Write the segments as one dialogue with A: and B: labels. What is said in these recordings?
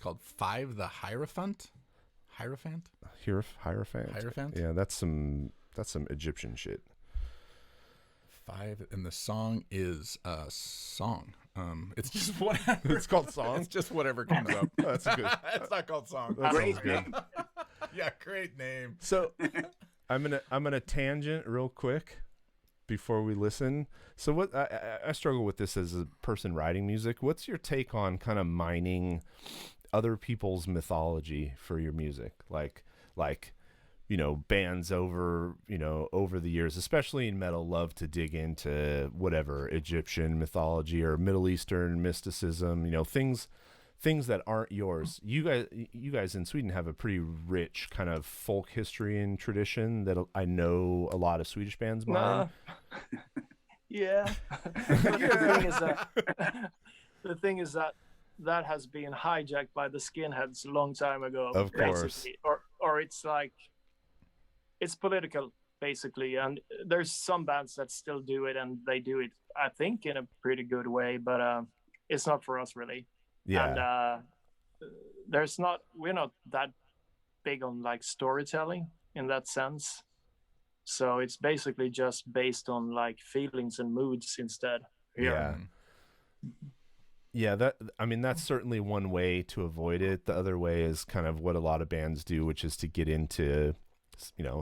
A: called Five the Hierophant. Hierophant.
B: Hierophant. Yeah, that's some Egyptian shit.
A: Five, and the song is Song. It's just whatever.
B: It's called Song.
A: It's just whatever comes up.
B: That's good.
A: It's not called Song.
B: That sounds good.
A: Yeah, great name.
B: So I'm gonna tangent real quick before we listen. So what I struggle with this as a person writing music. What's your take on kind of mining other people's mythology for your music? Like bands over the years, especially in metal, love to dig into whatever Egyptian mythology or Middle Eastern mysticism, things that aren't yours. You guys in Sweden have a pretty rich kind of folk history and tradition that I know a lot of Swedish bands mine.
C: Yeah. The thing is that has been hijacked by the skinheads a long time ago.
B: Of course.
C: Or it's like, it's political, basically. And there's some bands that still do it, and they do it, I think, in a pretty good way, but it's not for us, really.
B: Yeah.
C: And we're not that big on like storytelling in that sense. So it's basically just based on like feelings and moods instead.
B: Yeah. Yeah, that's certainly one way to avoid it. The other way is kind of what a lot of bands do, which is to get into,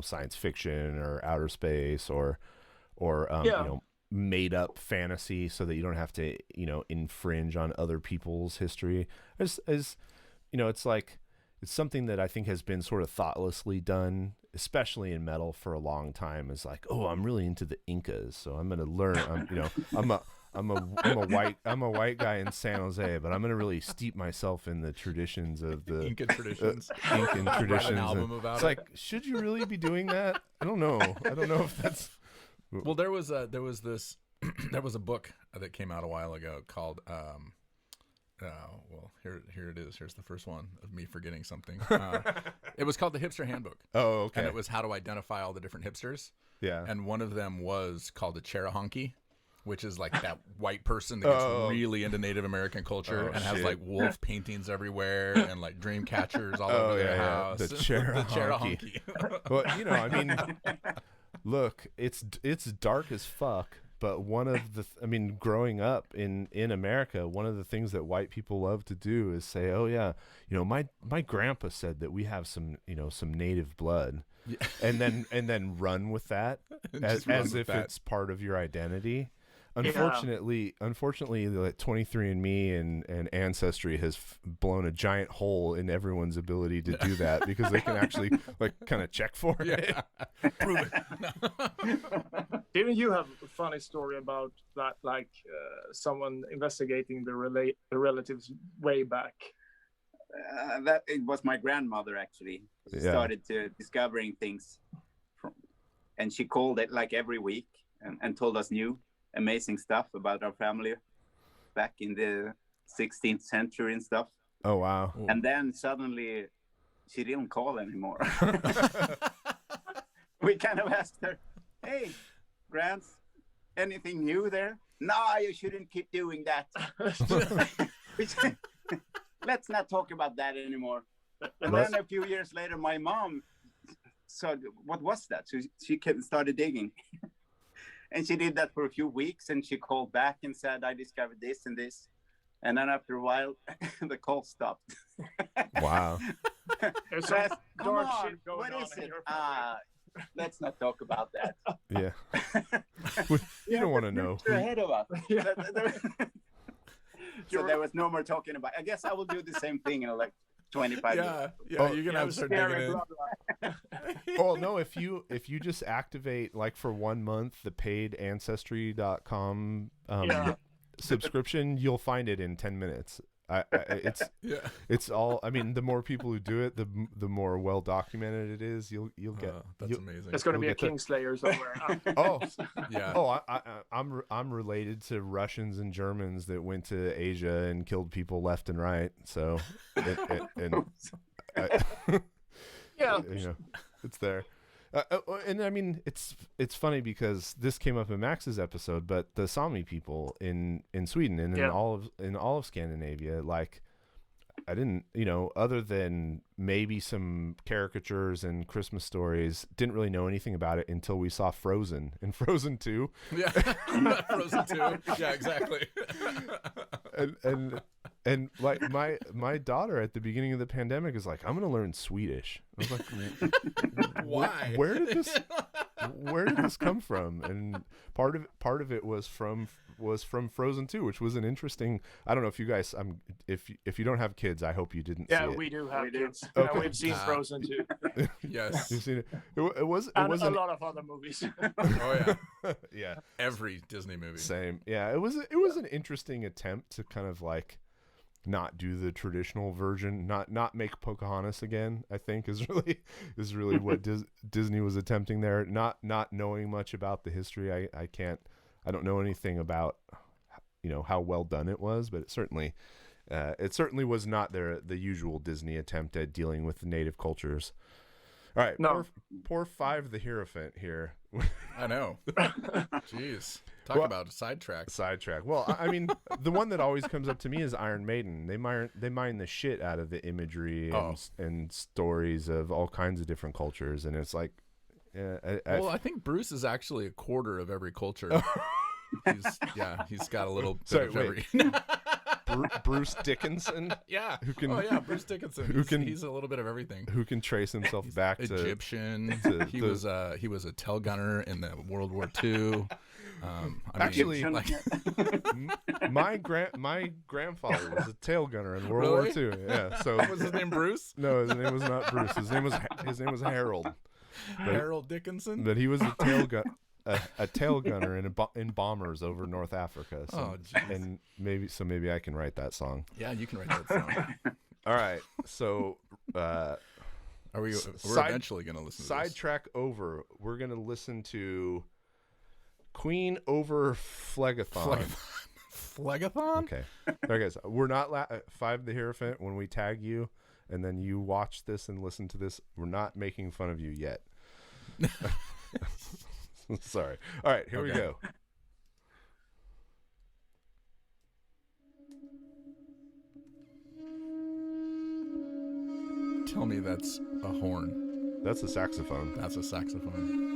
B: science fiction or outer space or made up fantasy so that you don't have to, infringe on other people's history. It's like, it's something that I think has been sort of thoughtlessly done, especially in metal for a long time. Is like, oh, I'm really into the Incas, so I'm going to learn. I'm a white guy in San Jose, but I'm going to really steep myself in the traditions of the
A: Incan traditions.
B: Incan traditions.
A: Write an album about
B: it's
A: it.
B: like, should you really be doing that? I don't know if that's.
A: Well, there was a book that came out a while ago called here it is. Here's the first one of me forgetting something. It was called The Hipster Handbook.
B: Oh, okay.
A: And it was how to identify all the different hipsters.
B: Yeah.
A: And one of them was called a Cherahonky, which is like that white person that gets really into Native American culture and has like wolf paintings everywhere and like dream catchers all over their house.
B: The Cherahonky. Well, look, it's dark as fuck. But one of the, growing up in America, one of the things that white people love to do is say, "Oh yeah, my grandpa said that we have some native blood," and then run with that as if it's part of your identity. Unfortunately, like 23andMe and Ancestry has blown a giant hole in everyone's ability to do that because they can actually like kind of check for it.
A: Prove it.
C: Didn't you have a funny story about that, like someone investigating the relatives way back?
D: That it was my grandmother actually. She started to discovering things, and she called it like every week and told us new amazing stuff about our family back in the 16th century and stuff.
B: Oh wow.
D: And then suddenly she didn't call anymore. We kind of asked her, "Hey, Grants, anything new there?" "No, you shouldn't keep doing that." Let's not talk about that anymore. And then a few years later, my mom said, "What was that?" So she started digging. And she did that for a few weeks, and she called back and said, "I discovered this and this." And then after a while, the call stopped.
B: Wow.
C: There's
D: So I
C: some
D: asked, "Come
C: dark
D: on,
C: shit going
D: what
C: on
D: is
C: in
D: it?"
C: your family.
D: Let's not talk about that.
B: Yeah. You don't want to know.
D: You're ahead of us. So there was no more talking about. I guess I will do the same thing in like 25 years.
A: Yeah, you're gonna have to start digging in.
B: Oh no, if you just activate like for 1 month the paid Ancestry.com subscription, you'll find it in 10 minutes. It's all. The more people who do it, the more well documented it is. You'll get.
A: That's amazing.
C: There's going to be a Kingslayer somewhere.
B: I'm related to Russians and Germans that went to Asia and killed people left and right. So, it's there. And it's funny because this came up in Max's episode, but the Sami people in Sweden and in all of Scandinavia, like didn't, you know, other than maybe some caricatures and Christmas stories, didn't really know anything about it until we saw Frozen in Frozen 2.
A: Yeah, Frozen 2. Yeah, exactly.
B: and like my daughter at the beginning of the pandemic is like, I'm gonna learn Swedish. I was like,
A: why?
B: Where did this come from? And part of it was from Frozen 2, which was an interesting. I don't know if you guys. If you don't have kids, I hope you didn't.
C: Yeah,
B: see it.
C: we do have kids.
B: Okay.
C: And we've seen Frozen too.
A: Yes,
B: You've seen it. It was
C: And
B: a
C: a lot of other movies.
A: Oh yeah,
B: yeah.
A: every Disney movie.
B: Same. Yeah, it was an interesting attempt to kind of like not do the traditional version, not make Pocahontas again. I think is really what Disney was attempting there. Not knowing much about the history. I don't know anything about, you know, how well done it was, but it certainly was not the usual Disney attempt at dealing with the native cultures. All right,
C: No.
B: poor Five the Hierophant here.
A: I know. Jeez, talk about a sidetrack.
B: Well, I mean, the one that always comes up to me is Iron Maiden. They mine the shit out of the imagery and stories of all kinds of different cultures, and it's like,
A: I think Bruce is actually a quarter of every culture. He's got a little bit of every.
B: Bruce Dickinson.
A: Yeah. Bruce Dickinson. He's a little bit of everything.
B: Who can trace himself back to
A: Egyptian. He was a tail gunner in the World War II.
B: Actually, my grandfather was a tail gunner in World War II. Yeah. So
A: was his name Bruce?
B: No, his name was not Bruce. His name was Harold.
A: Harold Dickinson.
B: But he was a tail gunner in bombers over North Africa. So, and maybe I can write that song.
A: Yeah, you can write that song.
B: All right. So
A: we're eventually going to listen to this.
B: Sidetrack over. We're going to listen to Queen over Phlegathon.
A: Phlegathon?
B: Okay. All right, guys. We're not Five the Hierophant. When we tag you and then you watch this and listen to this, we're not making fun of you yet. Sorry. All right, here we go.
A: Tell me that's a horn.
B: That's a saxophone.
A: That's a saxophone.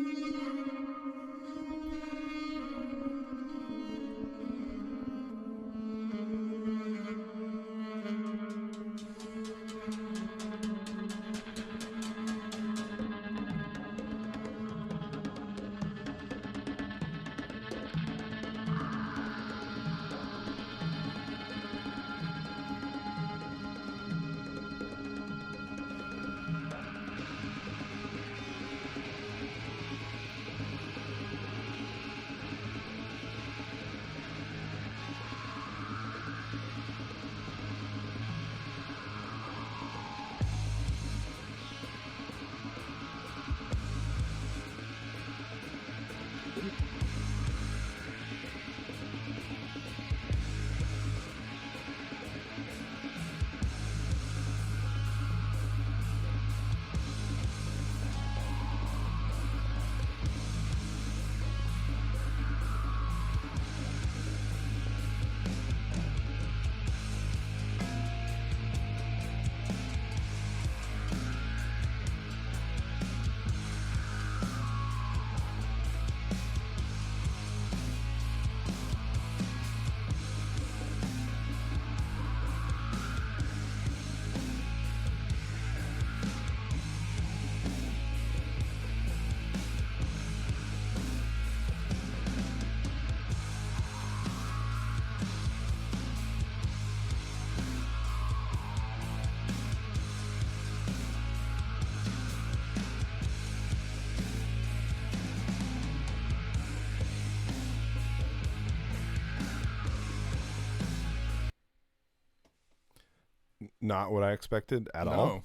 B: Not what I expected at all.
A: No,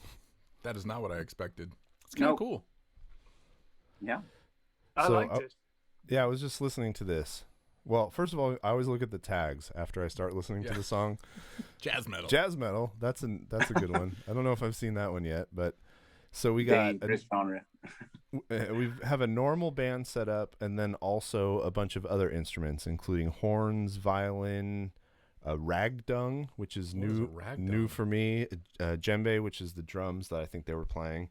A: that is not what I expected. It's kind of cool.
D: Yeah.
C: I liked it.
B: Yeah, I was just listening to this. Well, first of all, I always look at the tags after I start listening to the song.
A: Jazz metal.
B: Jazz metal. That's a good one. I don't know if I've seen that one yet, but so we got we have a normal band set up, and then also a bunch of other instruments, including horns, violin, Ragdung, which is new for me. Djembe, which is the drums that I think they were playing,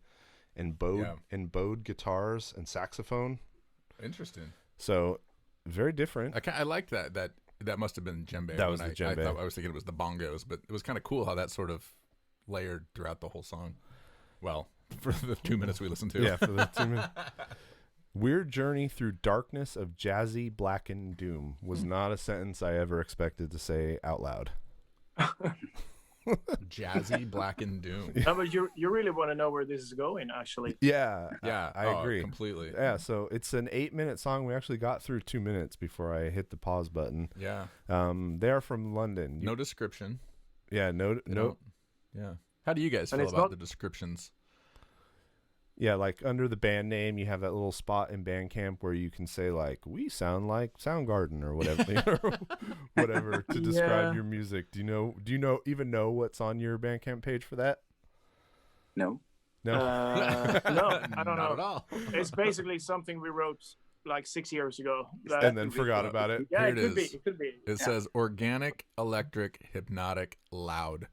B: and bowed guitars and saxophone.
A: Interesting.
B: So very different.
A: I liked that. That must have been djembe.
B: That was the djembe.
A: I was thinking it was the bongos, but it was kind of cool how that sort of layered throughout the whole song. Well, for the 2 minutes we listened to.
B: Yeah, for the 2 minutes. Weird journey through darkness of jazzy blackened doom was not a sentence I ever expected to say out loud.
A: Jazzy blackened doom.
C: No, but you really want to know where this is going, actually.
B: Yeah, I
A: Oh,
B: agree
A: completely.
B: Yeah, so it's an 8-minute song. We actually got through 2 minutes before I hit the pause button.
A: Yeah.
B: They're from London.
A: No description.
B: Yeah, no.
A: Yeah. How do you guys feel about the descriptions?
B: Yeah, like under the band name, you have that little spot in Bandcamp where you can say like, "We sound like Soundgarden" or whatever, whatever to describe your music. Do you know what's on your Bandcamp page for that?
D: No.
C: No, I don't
A: Not
C: know.
A: at all.
C: It's basically something we wrote like 6 years ago.
B: And then forgot about it.
C: Yeah,
A: Here
C: it
A: it
C: could be.
A: is.
C: It could be.
A: It says organic, electric, hypnotic, loud.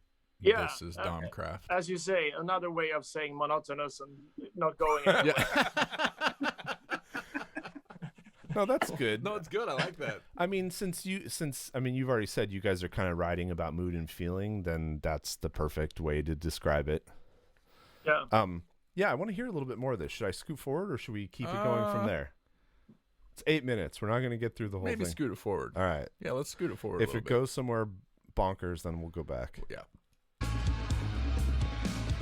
C: Yeah,
A: This is Domcraft.
C: As you say, another way of saying monotonous and not going anywhere.
A: Yeah.
B: No, that's good.
A: No, it's good. I like that.
B: I mean, since you've already said you guys are kind of writing about mood and feeling, then that's the perfect way to describe it.
C: Yeah.
B: Yeah, I want to hear a little bit more of this. Should I scoot forward or should we keep it going from there? It's 8 minutes. We're not going to get through the whole
A: Maybe
B: thing.
A: scoot it forward.
B: All right.
A: Yeah, let's scoot it forward.
B: If it goes somewhere bonkers, then we'll go back.
A: Yeah.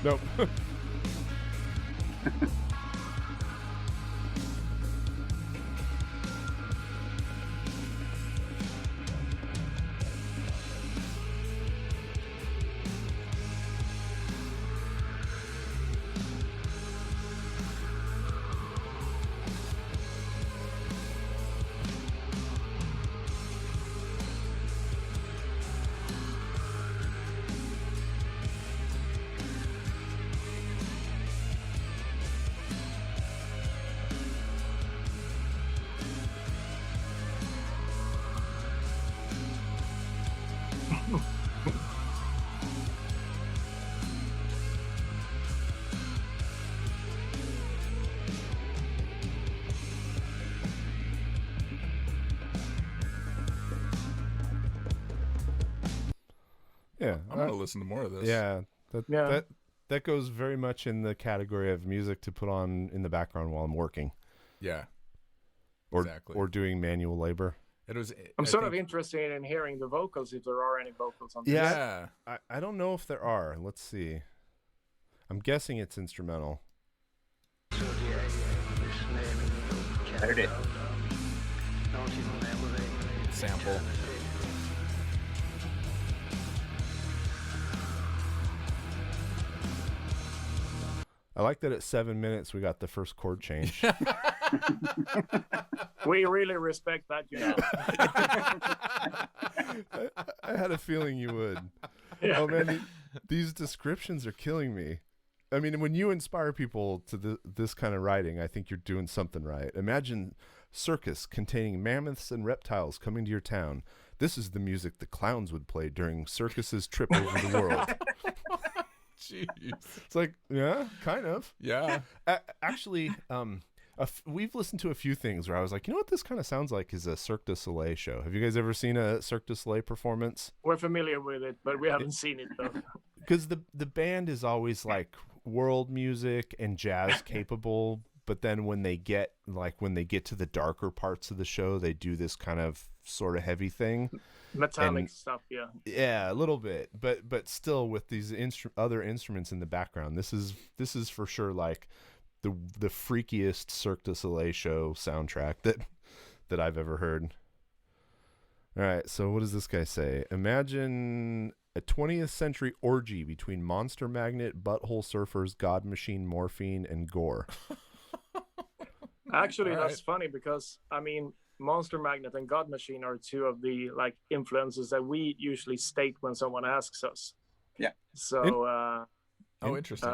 B: Nope. Yeah,
A: I'm going to listen to more of this.
B: Yeah, that goes very much in the category of music to put on in the background while I'm working.
A: Yeah.
B: Or,
A: exactly.
B: Or doing manual labor.
C: I'm sort of interested in hearing the vocals, if there are any vocals on this.
B: Yeah. I don't know if there are. Let's see. I'm guessing it's instrumental.
D: Heard it.
A: Sample.
B: I like that at 7 minutes we got the first chord change.
C: We really respect that, you know.
B: I had a feeling you would.
C: Yeah.
B: Oh man, these descriptions are killing me. I mean, when you inspire people to this kind of writing, I think you're doing something right. Imagine circus containing mammoths and reptiles coming to your town. This is the music the clowns would play during circus's trip over the world.
A: Jeez.
B: It's like, yeah, kind of.
A: Yeah.
B: Actually, we've listened to a few things where I was like, you know what this kind of sounds like is a Cirque du Soleil show. Have you guys ever seen a Cirque du Soleil performance?
C: We're familiar with it, but we haven't seen it, though.
B: Because the band is always like world music and jazz capable, but then when they get to the darker parts of the show, they do this kind of sort of heavy thing.
C: Metallic stuff, yeah.
B: Yeah, a little bit, but still with these other instruments in the background. This is for sure like the freakiest Cirque du Soleil show soundtrack that I've ever heard. All right, so what does this guy say? Imagine a 20th century orgy between Monster Magnet, Butthole Surfers, God Machine, Morphine, and Gore.
C: Actually, that's funny because, I mean, Monster Magnet and God Machine are two of the like influences that we usually state when someone asks us.
D: Yeah.
C: So.
A: Interesting.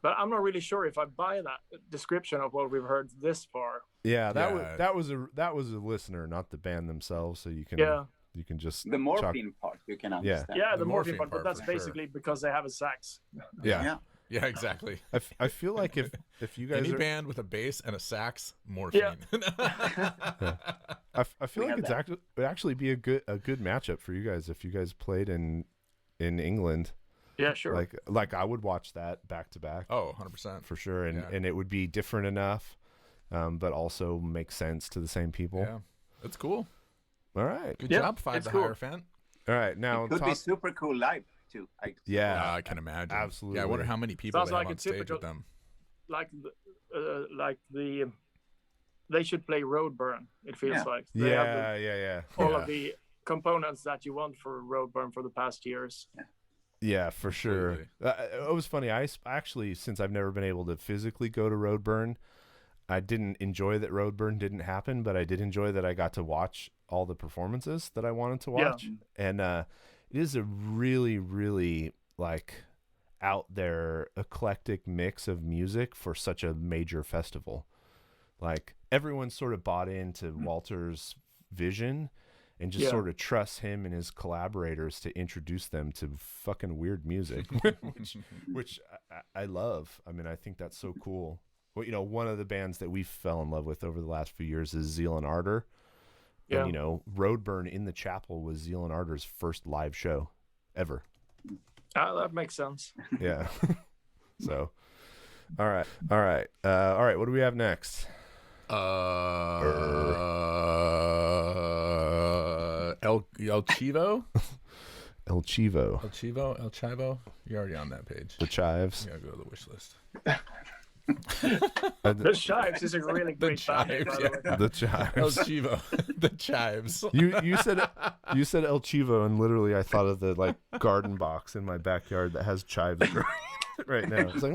C: But I'm not really sure if I buy that description of what we've heard this far.
B: Yeah, that was a listener, not the band themselves. So you can.
C: Yeah.
B: You can just
D: the morphine part. You can understand.
C: Yeah, the
A: morphine
C: morphine part, but
A: part
C: that's
A: for sure.
C: basically because they have a sax.
B: yeah.
A: Yeah, exactly.
B: I feel like if you guys
A: Any
B: are,
A: band with a bass and a sax, morphine.
B: I feel like it would actually be a good matchup for you guys if you guys played in England.
C: Yeah, sure.
B: Like I would watch that back to back.
A: Oh, 100%.
B: For sure, and it would be different enough, but also make sense to the same people.
A: Yeah, that's cool.
B: All right,
A: Good job, Five the
C: cool.
A: Hierophant.
B: all right. Now
D: It could be super cool live too.
B: yeah,
A: I can imagine.
B: absolutely.
A: Yeah, I wonder how many people
C: Sounds
A: they
C: like
A: have
C: a
A: on stage
C: typical-
A: with them.
C: They should play Roadburn. It feels
D: Yeah.
C: like they have
B: yeah.
C: all of the components that you want for Roadburn for the past years.
B: Yeah, for sure.
A: Absolutely.
B: It was funny. I actually, since I've never been able to physically go to Roadburn, I didn't enjoy that Roadburn didn't happen, but I did enjoy that I got to watch all the performances that I wanted to watch. And it is a really, really like out there eclectic mix of music for such a major festival. Like everyone sort of bought into Walter's vision and just sort of trust him and his collaborators to introduce them to fucking weird music, which I love. I mean, I think that's so cool. Well, you know, one of the bands that we fell in love with over the last few years is Zeal and Ardor.
C: Yeah.
B: And, you know, Roadburn in the Chapel was Zeal and Ardor's first live show ever.
C: That makes sense.
B: Yeah. So, all right. What do we have next?
A: El Chivo?
B: El Chivo.
A: El Chivo? You're already on that page.
B: The Chives.
A: You gotta go to the wish list.
C: The Chives is a really great band, by
A: Chives,
C: the way.
B: The Chives.
A: El Chivo. The Chives.
B: You said El Chivo, and literally I thought of the like garden box in my backyard that has chives growing right now. It's like,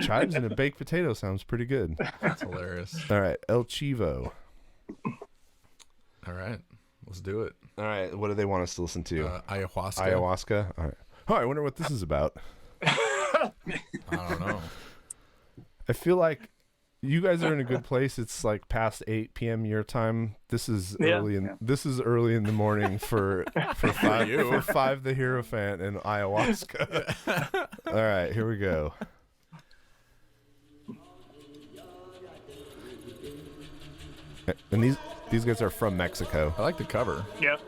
B: chives and a baked potato sounds pretty good.
A: That's hilarious.
B: All right, El Chivo.
A: All right, let's do it.
B: All right, what do they want us to listen to?
A: Ayahuasca.
B: Ayahuasca. All right. Oh, I wonder what this is about.
A: I don't know.
B: I feel like you guys are in a good place. It's like past 8 p.m. your time. This is early in the morning for Five the Hierophant and Ayahuasca. All right, here we go. And these guys are from Mexico.
A: I like the cover.
C: Yep.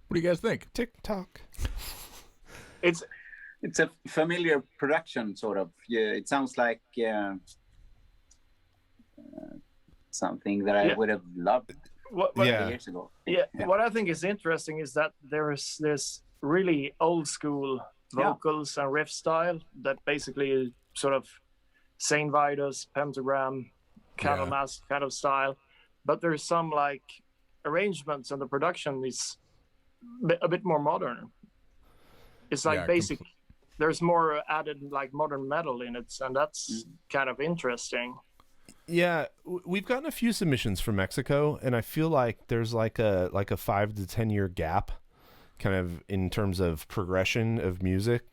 A: What do you guys think?
B: TikTok.
D: It's a familiar production, sort of. Yeah, it sounds like something that I would have loved years ago.
C: Yeah, what I think is interesting is that there is this really old school vocals and riff style that basically is sort of Saint Vitus, Pentagram, Candlemass kind of style, but there's some like arrangements and the production is a bit more modern. It's like there's more added like modern metal in it, and that's kind of interesting.
B: Yeah, we've gotten a few submissions from Mexico, and I feel like there's like a 5 to 10 year gap, kind of in terms of progression of music.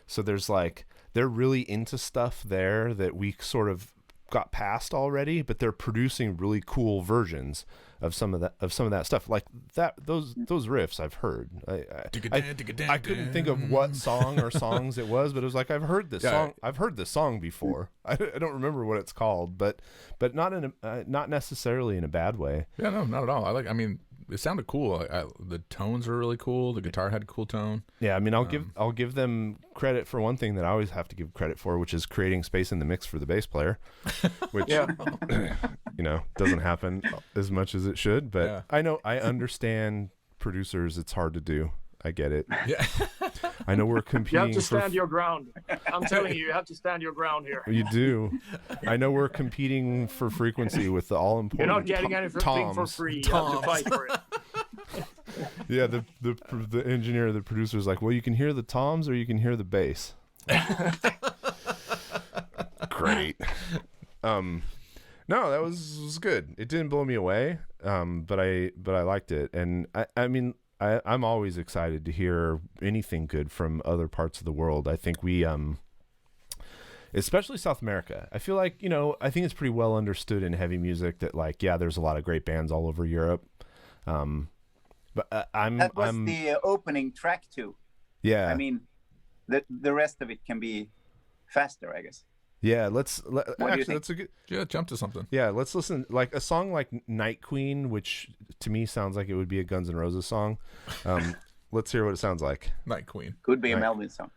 B: So there's like they're really into stuff there that we sort of got past already, but they're producing really cool versions of some of that stuff. Like those riffs I've heard. I couldn't think of what song or songs it was, but it was like I've heard this song. I've heard this song before. I don't remember what it's called, but not necessarily in a bad way.
A: Yeah, no, not at all. I mean, it sounded cool. The tones were really cool. The guitar had a cool tone.
B: Yeah, I mean, I'll give them credit for one thing that I always have to give credit for, which is creating space in the mix for the bass player, which doesn't happen as much as it should. But I understand producers. It's hard to do. I get it. Yeah. I know we're competing.
C: You have to stand your ground. I'm telling you have to stand your ground here.
B: You do. I know we're competing for frequency with the all important.
C: You're not getting anything for free. You have to fight for it.
B: Yeah, the engineer, the producer is like, well, you can hear the toms or you can hear the bass. Great. No, that was good. It didn't blow me away, but I liked it, and I mean. I'm always excited to hear anything good from other parts of the world. I think we, especially South America, I feel like, I think it's pretty well understood in heavy music that like, yeah, there's a lot of great bands all over Europe. But
D: that was the opening track too.
B: Yeah.
D: I mean, the rest of it can be faster, I guess.
B: Yeah, that's a good.
A: Yeah, jump to something.
B: Yeah, let's listen. Like a song like Night Queen, which to me sounds like it would be a Guns N' Roses song. Let's hear what it sounds like.
A: Night Queen
D: could be a Melvin song.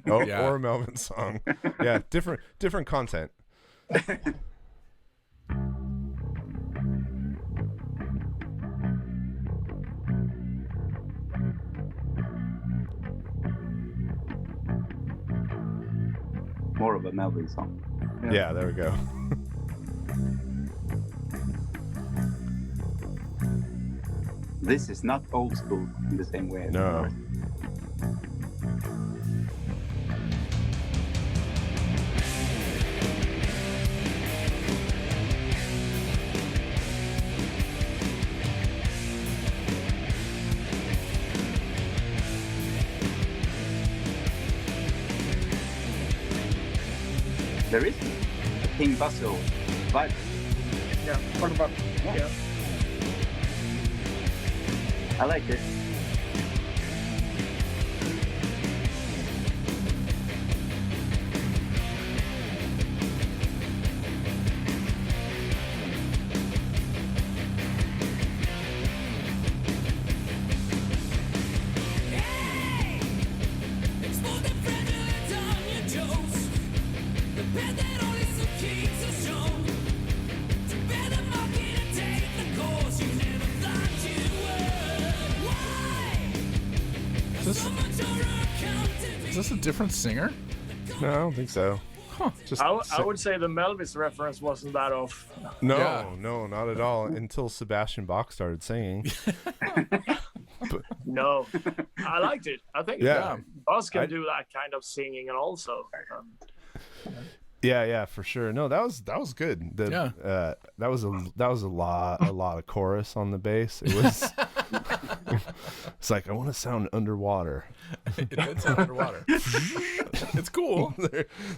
B: Oh, yeah. Or a Melvin song. Yeah, different content.
D: More of a Melvin song.
B: Yeah, there we go.
D: This is not old school in the same way.
B: No.
D: There is a King Basso vibe.
C: Yeah, what about? Yeah.
D: I like it.
A: Is this a different singer?
B: No, I don't think so.
A: Huh.
C: I would say the Melvis reference wasn't that off.
B: No, not at all. Until Sebastian Bach started singing.
C: No, I liked it. I think Buzz can do that kind of singing, and also.
B: Yeah, for sure. No, that was good. That was a lot of chorus on the bass. It was. It's like I want to sound underwater.
A: It did sound underwater. It's cool.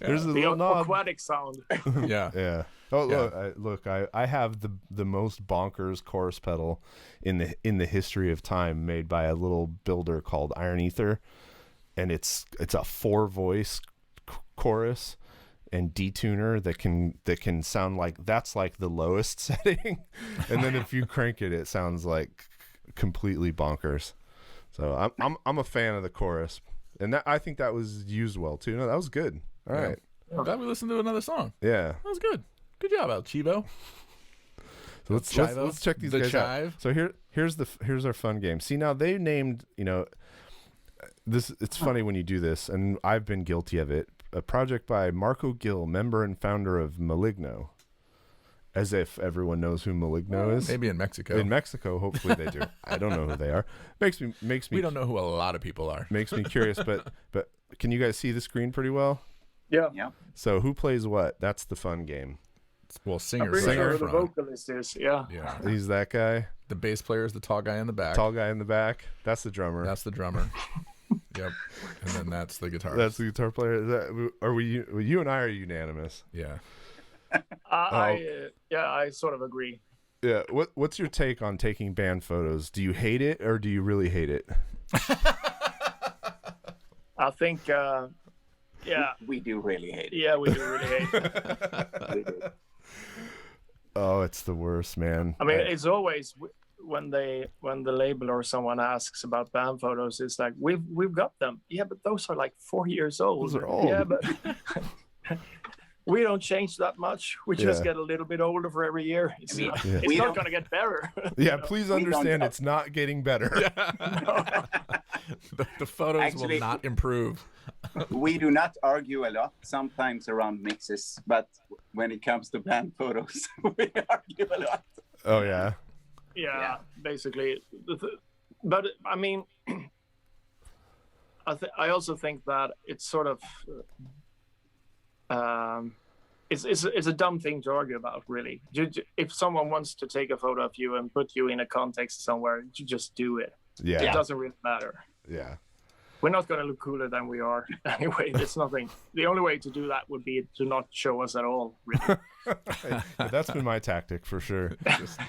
B: There's a little
C: aquatic sound.
B: Yeah. Oh, look! I have the most bonkers chorus pedal in the history of time, made by a little builder called Iron Ether, and it's a 4-voice chorus and detuner that can sound like that's like the lowest setting, and then if you crank it, it sounds like completely bonkers. So I'm a fan of the chorus, and I think that was used well too. No, that was good. All right.
A: I'm glad we listened to another song.
B: Yeah,
A: that was good. Good job, El Chivo.
B: So let's check these guys out. So here's our fun game. See, now they named this. It's funny when you do this, and I've been guilty of it. A project by Marco Gil, member and founder of Maligno. as if everyone knows who Maligno is.
A: Maybe in Mexico.
B: In Mexico, hopefully they do. I don't know who they are. Makes me.
A: We don't know who a lot of people are.
B: Makes me curious, but can you guys see the screen pretty well?
C: Yeah.
B: So who plays what? That's the fun game.
A: Well, singer.
C: I'm pretty sure the vocalist is. Yeah.
B: He's that guy.
A: The bass player is the tall guy in the back.
B: Tall guy in the back. That's the drummer.
A: That's the drummer. Yep. And then that's the guitarist.
B: That's the guitar player. Are we? You and I are unanimous.
A: Yeah.
C: I sort of agree.
B: Yeah. What's your take on taking band photos? Do you hate it or do you really hate it?
C: I think.
D: We do really hate it.
C: Yeah, we do really hate it.
D: We do.
B: Oh, it's the worst, man.
C: I mean, it's always when the label or someone asks about band photos, it's like we've got them. Yeah, but those are like 4 years old.
B: Those are old.
C: Yeah, but we don't change that much. We just get a little bit older for every year. It's not going to get better.
B: Yeah, please understand it's not getting better.
A: The photos will not improve.
D: We do not argue a lot, sometimes around mixes, but when it comes to band photos, we argue a lot.
B: Oh, yeah?
C: Yeah, basically. But, I mean, I also think that it's sort of... it's a dumb thing to argue about, really. If someone wants to take a photo of you and put you in a context somewhere, you just do it.
B: Yeah.
C: It doesn't really matter.
B: Yeah.
C: We're not going to look cooler than we are anyway. It's nothing. The only way to do that would be to not show us at all, really.
B: Yeah, that's been my tactic for sure.
A: Just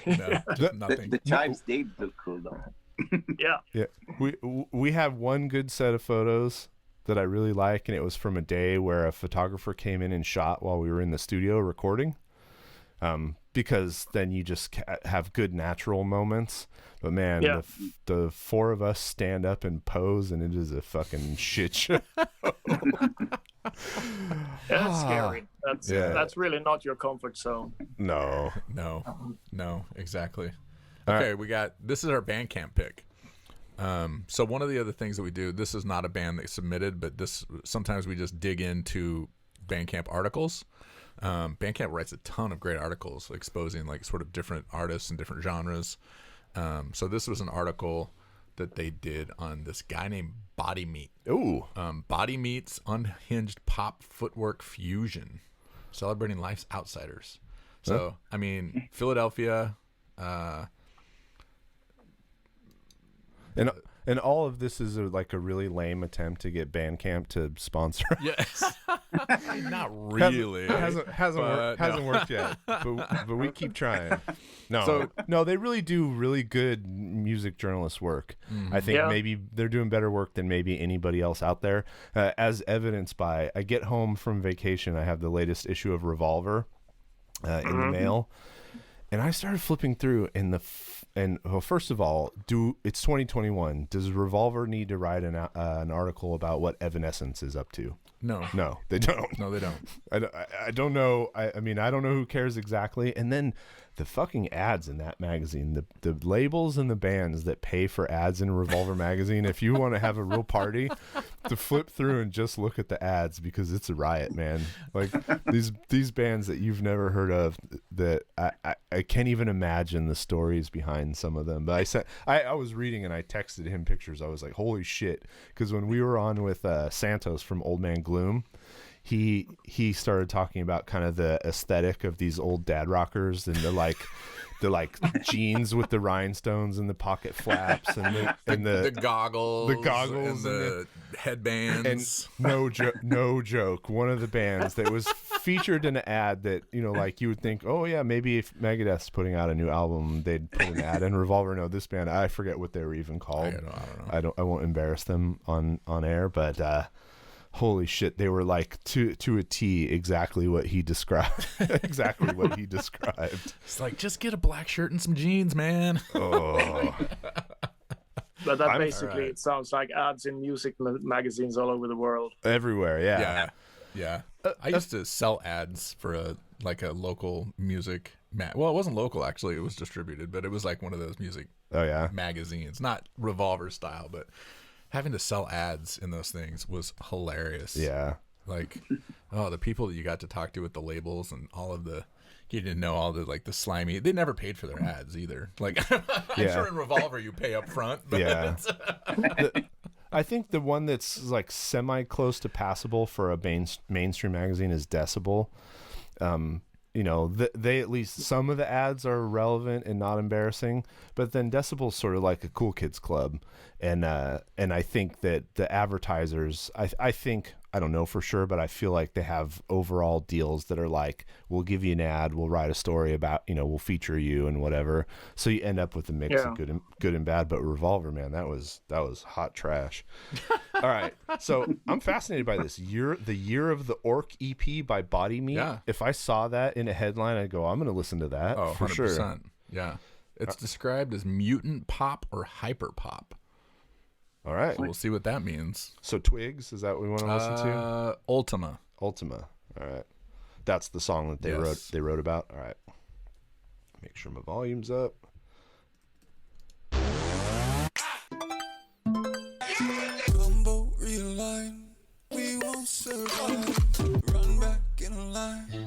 A: nothing.
D: The types did look cool, though.
B: Yeah. We have one good set of photos that I really like, and it was from a day where a photographer came in and shot while we were in the studio recording, because then you just have good natural moments. But man, the four of us stand up and pose, and it is a fucking shit show.
C: That's scary. That's really not your comfort zone.
B: No,
A: exactly.
B: All
A: Okay,
B: right.
A: this is our Bandcamp pick. So one of the other things that we do, this is not a band that submitted, but sometimes we just dig into Bandcamp articles. Bandcamp writes a ton of great articles exposing like sort of different artists and different genres. So this was an article that they did on this guy named Body Meat.
B: Ooh.
A: Body Meat's unhinged pop footwork fusion, celebrating life's outsiders. So, I mean, Philadelphia,
B: And all of this is like a really lame attempt to get Bandcamp to sponsor.
A: Yes. Not really.
B: Hasn't worked yet. But we keep trying. No, they really do really good music journalist work. Mm-hmm. I think maybe they're doing better work than maybe anybody else out there. As evidenced by, I get home from vacation, I have the latest issue of Revolver in the mail. And I started flipping through, well, first of all, it's 2021. Does Revolver need to write an article about what Evanescence is up to?
A: No,
B: they don't.
A: No, they don't.
B: I don't know. I mean, I don't know who cares exactly. And then the fucking ads in that magazine, the labels and the bands that pay for ads in Revolver magazine. If you want to have a real party, to flip through and just look at the ads, because it's a riot, man. Like these bands that you've never heard of, that I can't even imagine the stories behind some of them. But I was reading and I texted him pictures. I was like, holy shit. Because when we were on with Santos from Old Man Gloom, he started talking about kind of the aesthetic of these old dad rockers and the jeans with the rhinestones and the pocket flaps and the goggles
A: and the headbands.
B: And no joke, one of the bands that was featured in an ad that, you know, like you would think, oh yeah, maybe if Megadeth's putting out a new album, they'd put an ad in Revolver. No, this band, I forget what they were even called. I don't know. I won't embarrass them on air, but holy shit, they were like to a T exactly what he described. Exactly what he described.
A: It's like, just get a black shirt and some jeans, man.
B: Oh.
C: But that basically, it sounds like ads in music magazines all over the world.
B: Everywhere, yeah.
A: I used to sell ads for a local music well, it wasn't local actually, it was distributed, but it was like one of those music magazines, not Revolver style, but having to sell ads in those things was hilarious.
B: Yeah.
A: Like, oh, the people that you got to talk to with the labels and all of the, you didn't know all the like the slimy. They never paid for their ads either. Like, I'm sure in Revolver you pay up front. But
B: Yeah. I think the one that's like semi close to passable for a mainstream magazine is Decibel. You know, they at least some of the ads are relevant and not embarrassing, but then Decibel's sort of like a cool kids club, and I think that the advertisers, I think, I don't know for sure, but I feel like they have overall deals that are like, we'll give you an ad, we'll write a story about, you know, we'll feature you and whatever, so you end up with a mix of good and bad. But Revolver, man, that was hot trash. All right, so I'm fascinated by this the year of the Orc EP by Body Meat.
A: Yeah.
B: If I saw that in a headline, I'd go, I'm going to listen to that.
A: Oh,
B: for
A: 100%.
B: sure.
A: Yeah. It's described as mutant pop or hyper pop.
B: All right.
A: So we'll see what that means.
B: So Twigs, is that what we want to listen to?
A: Ultima.
B: Ultima. All right. That's the song that they wrote about. All right. Make sure my volume's up.
E: Combo realign, we won't survive. Run back in a line.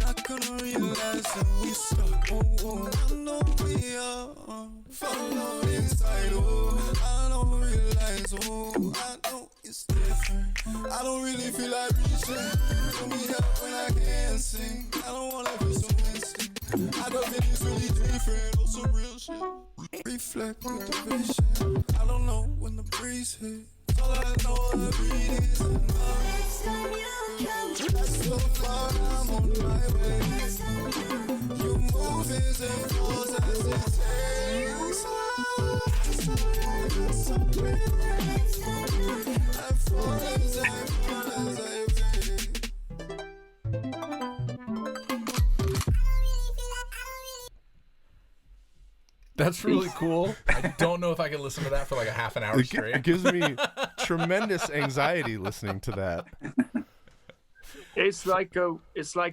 E: Not gonna realize that we stuck. Oh, I know we are. Follow inside. Oh, I don't realize. Oh, I know it's different. I don't really feel like reaching. Give me help when I can't sing. I don't wanna be so instinct. I got feelings really different. Oh, some real shit. Reflect with the vision. I don't know when the breeze hits. All I know I breathe is next time you come. That's so far, I'm on my way. You move is a force as it takes. So pretty. I fall as I wait.
A: That's really cool. I don't know if I can listen to that for like a half an hour straight.
B: It gives me tremendous anxiety listening to that.
C: It's like a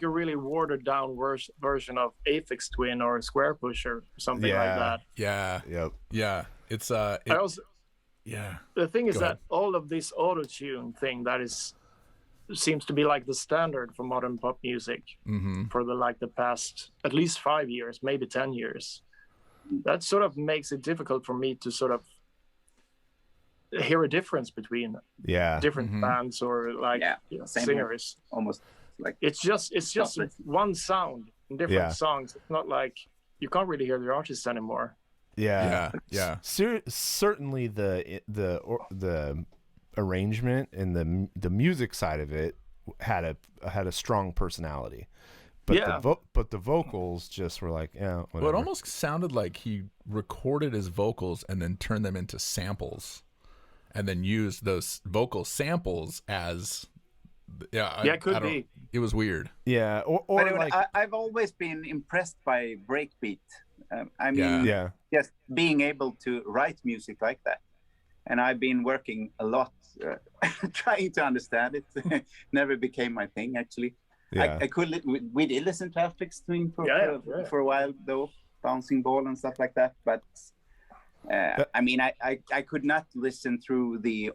C: really watered down version of Aphex Twin or Square Pusher, something like that.
A: Yeah.
B: Yep.
A: Yeah. It's
C: I also,
A: yeah.
C: the thing is
A: Go
C: that
A: ahead.
C: all of this auto-tune thing seems to be like the standard for modern pop music for the past at least 5 years, maybe 10 years. That sort of makes it difficult for me to sort of hear a difference between different bands or singers.
D: Almost like
C: It's just one sound in different songs. It's not like you can't really hear the artist anymore.
B: Yeah. Certainly the arrangement and the music side of it had a strong personality. But the vocals just were like, yeah, whatever.
A: Well, it almost sounded like he recorded his vocals and then turned them into samples, and then used those vocal samples as,
C: could be.
A: It was weird.
B: Yeah, or
D: but
B: like
D: I've always been impressed by breakbeat. I mean, just being able to write music like that, and I've been working a lot trying to understand it. Never became my thing, actually.
B: Yeah.
D: I could. We did listen to Aphex Twin for a while, though, Bouncing Ball and stuff like that. But I mean, I could not listen through the,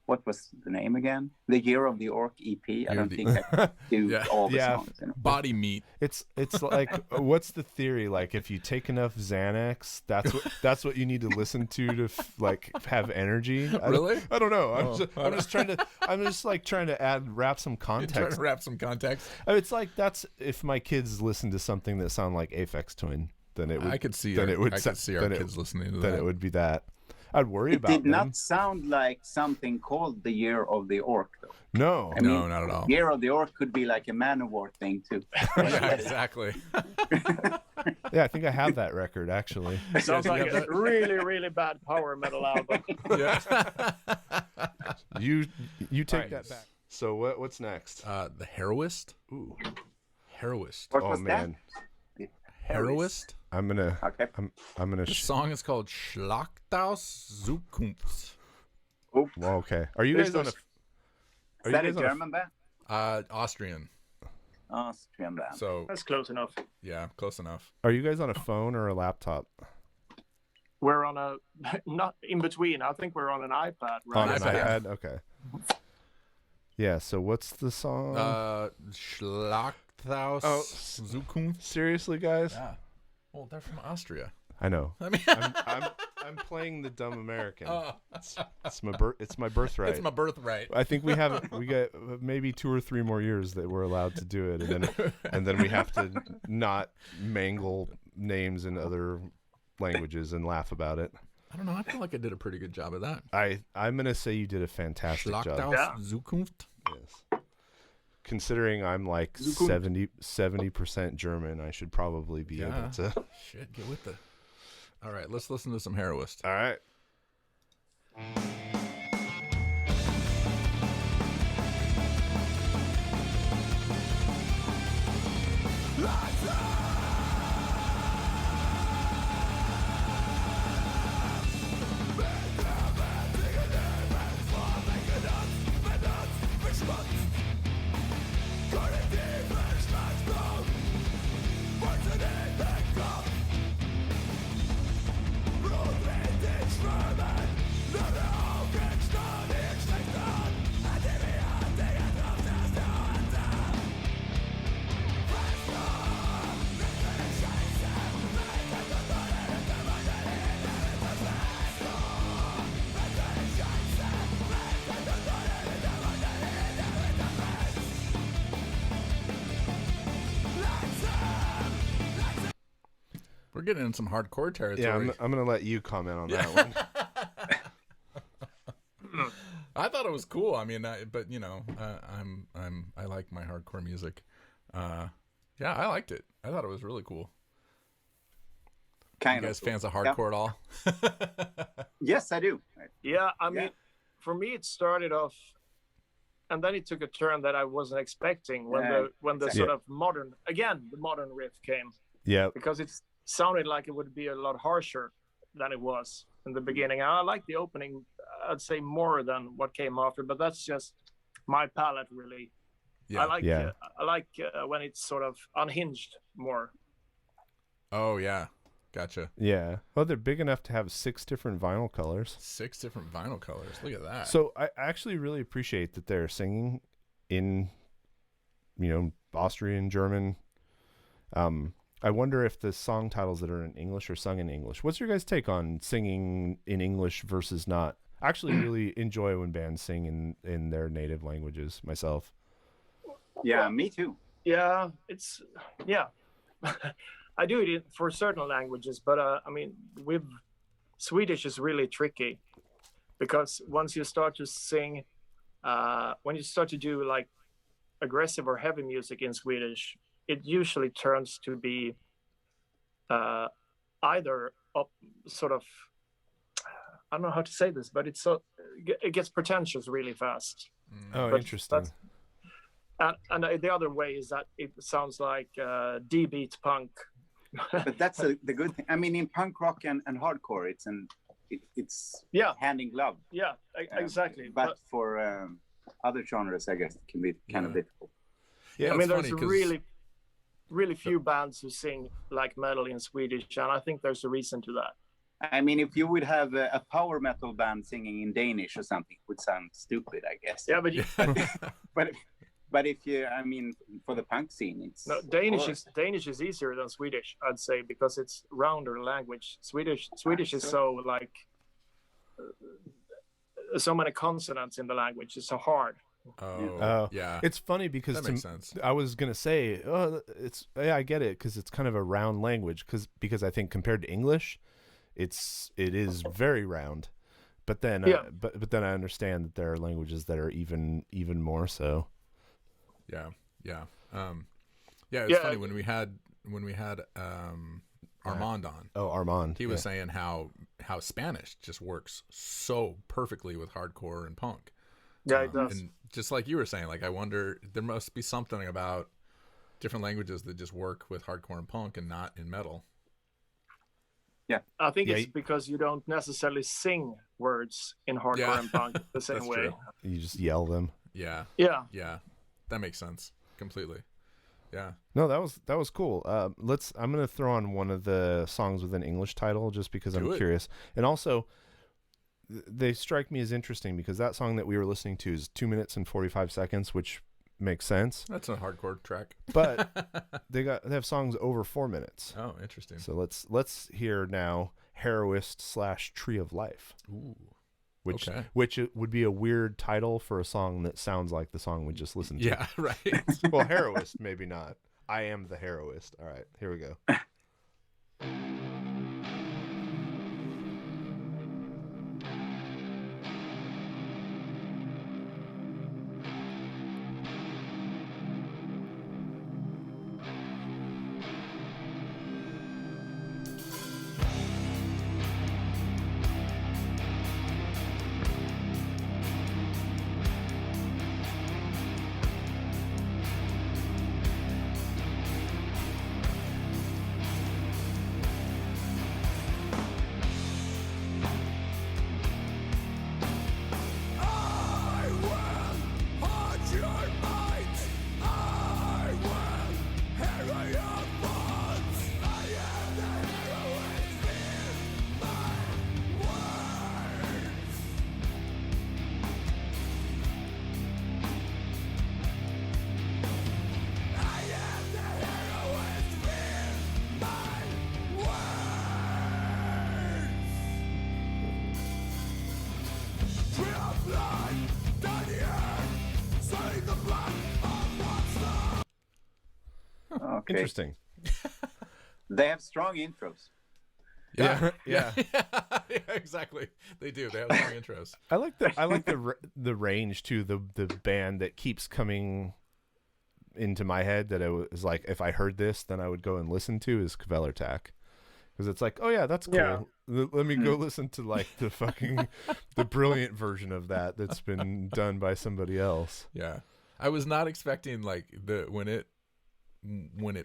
D: what was the name again? The Year of the Orc EP. I don't think I could do all the songs. You know?
A: Body Meat.
B: it's like, what's the theory? Like, if you take enough Xanax, that's what you need to listen to like have energy.
A: Really?
B: I don't know. I'm just trying to wrap some context.
A: Trying to wrap some context.
B: It's like, that's if my kids listen to something that sound like Aphex Twin, then it would.
A: I could see.
B: Then it would.
A: I could see our kids listening to that.
B: Then it would be that. I'd worry
D: It
B: about
D: did
B: them.
D: not sound like something called the Year of the Orc, though.
B: No.
D: I mean,
A: No, not at all.
D: Year of the Orc could be like a Manowar thing too.
A: Yeah, exactly.
B: Yeah, I think I have that record actually.
C: Sounds like a really, really bad power metal album.
A: Yeah.
B: You take
A: Right.
B: that back. So what's next?
A: The Heroist.
B: Ooh.
A: Heroist.
D: What
B: Oh
D: was
B: man.
D: that?
A: Heroist.
B: I'm gonna.
D: Okay.
B: I'm gonna.
A: The song is called Schlachthaus Zukunft.
D: Oh,
B: Well, okay. Are you guys on a?
D: is
B: Are you
D: that a
B: guys on a?
D: German band?
A: Austrian.
D: Austrian band.
A: So
C: That's close enough.
A: yeah, close enough.
B: Are you guys on a phone or a laptop?
C: We're on a not in between. I think we're on an iPad,
B: On
C: right?
B: an
A: iPad.
B: iPad. Okay. Yeah. So what's the song?
A: Schlachthaus Zukunft.
B: Seriously, guys?
A: Yeah. Well, they're from Austria.
B: I know.
A: I mean,
B: I'm playing the dumb American. It's my birthright.
A: it's my birthright.
B: I think we got maybe 2 or 3 more years that we're allowed to do it, and then we have to not mangle names in other languages and laugh about it.
A: I don't know. I feel like I did a pretty good job of that.
B: I'm gonna say you did a fantastic job.
A: Schlachthaus Zukunft.
B: Yes. Considering I'm like 70% German, I should probably be able to.
A: Shit, get with it. All right, let's listen to some Heroist.
B: All right.
A: We're getting in some hardcore territory.
B: Yeah, I'm gonna let you comment on that one.
A: I thought it was cool. I mean, but you know, I like my hardcore music. Yeah, I liked it. I thought it was really cool. You guys fans of hardcore at all?
D: Yes, I do.
C: Yeah, I mean, for me, it started off, and then it took a turn that I wasn't expecting when the sort of modern riff came.
B: Yeah,
C: because it sounded like it would be a lot harsher than it was in the beginning. I like the opening, I'd say, more than what came after, but that's just my palate, really.
A: Yeah.
C: I like when it's sort of unhinged more.
A: Oh yeah, gotcha.
B: Yeah. Well, they're big enough to have 6 different vinyl colors.
A: 6 different vinyl colors. Look at that.
B: So I actually really appreciate that they're singing in, Austrian, German. I wonder if the song titles that are in English are sung in English. What's your guys' take on singing in English versus not? I actually really enjoy when bands sing in their native languages myself.
D: Yeah, me too.
C: Yeah, I do it for certain languages, but I mean, with Swedish is really tricky because once you start to sing, when you start to do like aggressive or heavy music in Swedish, it usually turns to be either up sort of, I don't know how to say this, but it gets pretentious really fast.
B: Oh,
C: but
B: interesting.
C: And the other way is that it sounds like D-beat punk.
D: But that's the good thing. I mean, in punk rock and hardcore, it's hand in glove.
C: Yeah, exactly.
D: But for other genres, I guess it can be kind of difficult.
A: Yeah,
C: I mean, there's really few bands who sing like metal in Swedish, and I think there's a reason to that.
D: I mean, if you would have a power metal band singing in Danish or something, it would sound stupid, I guess.
C: Yeah, but
D: but if you, I mean, for the punk scene, it's
C: Danish is easier than Swedish, I'd say, because it's rounder language. Swedish is so like so many consonants in the language. It's so hard.
A: Oh, yeah.
B: It's funny because
A: that makes sense.
B: I was gonna say, I get it because it's kind of a round language because I think compared to English, it is very round. But then, but then I understand that there are languages that are even more so.
A: Yeah. It's funny when we had Armand on.
B: Oh, Armand.
A: He was saying how Spanish just works so perfectly with hardcore and punk.
C: Yeah, it does.
A: And just like you were saying, like I wonder, there must be something about different languages that just work with hardcore and punk and not in metal.
C: Yeah, I think it's because you don't necessarily sing words in hardcore and punk the same way.
A: True.
B: You just yell them.
A: Yeah. That makes sense completely. Yeah.
B: No, that was cool. I'm gonna throw on one of the songs with an English title just because I'm curious, and also they strike me as interesting because that song that we were listening to is 2 minutes and 45 seconds, which makes sense.
A: That's a hardcore track.
B: But they have songs over 4 minutes.
A: Oh, interesting.
B: So let's hear now Heroist / Tree of Life.
A: Ooh.
B: Which
A: Okay.
B: it would be a weird title for a song that sounds like the song we just listened to.
A: Yeah, right.
B: Well, Heroist, maybe not. I am the Heroist. All right, here we go.
D: Okay.
B: Interesting.
D: They have strong intros.
A: Yeah.
B: Yeah.
A: Yeah, exactly. They do. They have long intros.
B: I like the range too. The band that keeps coming into my head that I was like, if I heard this, then I would go and listen to is Kvelertak, because it's like, oh yeah, that's cool.
C: Yeah.
B: Let me go listen to like the fucking the brilliant version of that's been done by somebody else.
A: Yeah. I was not expecting like when it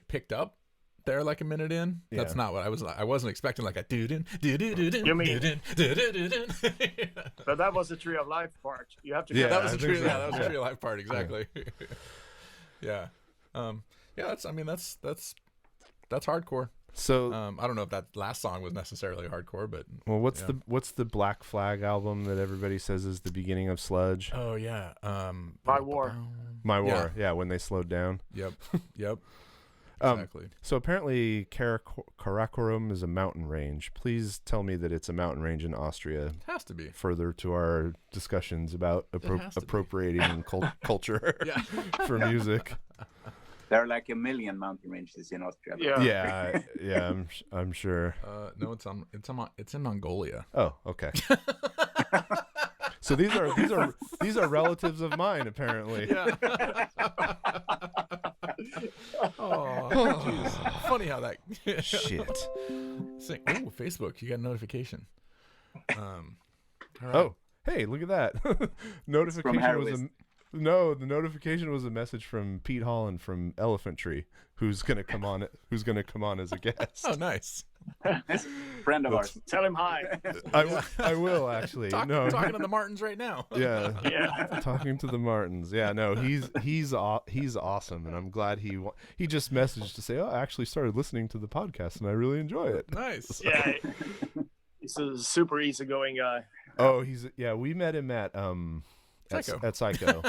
A: picked up there like a minute in.
B: Yeah.
A: That's not what I wasn't expecting like a doo-doo.
C: You mean- But that was the Tree of Life part. You have to.
B: Yeah,
A: That was
B: I
A: a
B: think
A: tree.
B: so.
A: Yeah, that was a
B: Yeah.
A: tree of life part exactly. Yeah. Yeah, that's hardcore.
B: So
A: I don't know if that last song was necessarily hardcore, but
B: well, what's
A: yeah.
B: what's the Black Flag album that everybody says is the beginning of sludge?
A: Oh yeah.
C: My War.
B: My War. Yeah, when they slowed down.
A: Yep. Yep.
B: Um,
A: Exactly.
B: So apparently Karakorum is a mountain range. Please tell me that it's a mountain range in Austria.
A: Has to be.
B: Further to our discussions about
A: has to be.
B: appropriating culture
A: Yeah.
B: for music.
D: There are like a million mountain ranges in Austria.
C: Yeah.
B: Yeah, I'm sure.
A: No, it's in Mongolia.
B: Oh, okay. So these are relatives of mine apparently.
A: Yeah. Oh, jeez. Funny how that.
B: Shit.
A: Oh, Facebook! You got a notification. All right.
B: Oh, hey, look at that. Notification was
D: Heroist.
B: no, the notification was a message from Pete Holland from Elephant Tree, who's gonna come on as a guest.
A: Oh, nice.
D: Friend of ours.
C: Tell him hi.
B: I will actually.
A: Talking to the Martins right now.
B: Yeah.
C: Yeah.
B: Talking to the Martins. Yeah, no, he's awesome, and I'm glad he just messaged to say, "Oh, I actually started listening to the podcast, and I really enjoy it."
A: Nice.
C: Yeah. He's a super easygoing guy.
B: Oh, we met him at
A: Psycho.
B: at Psycho,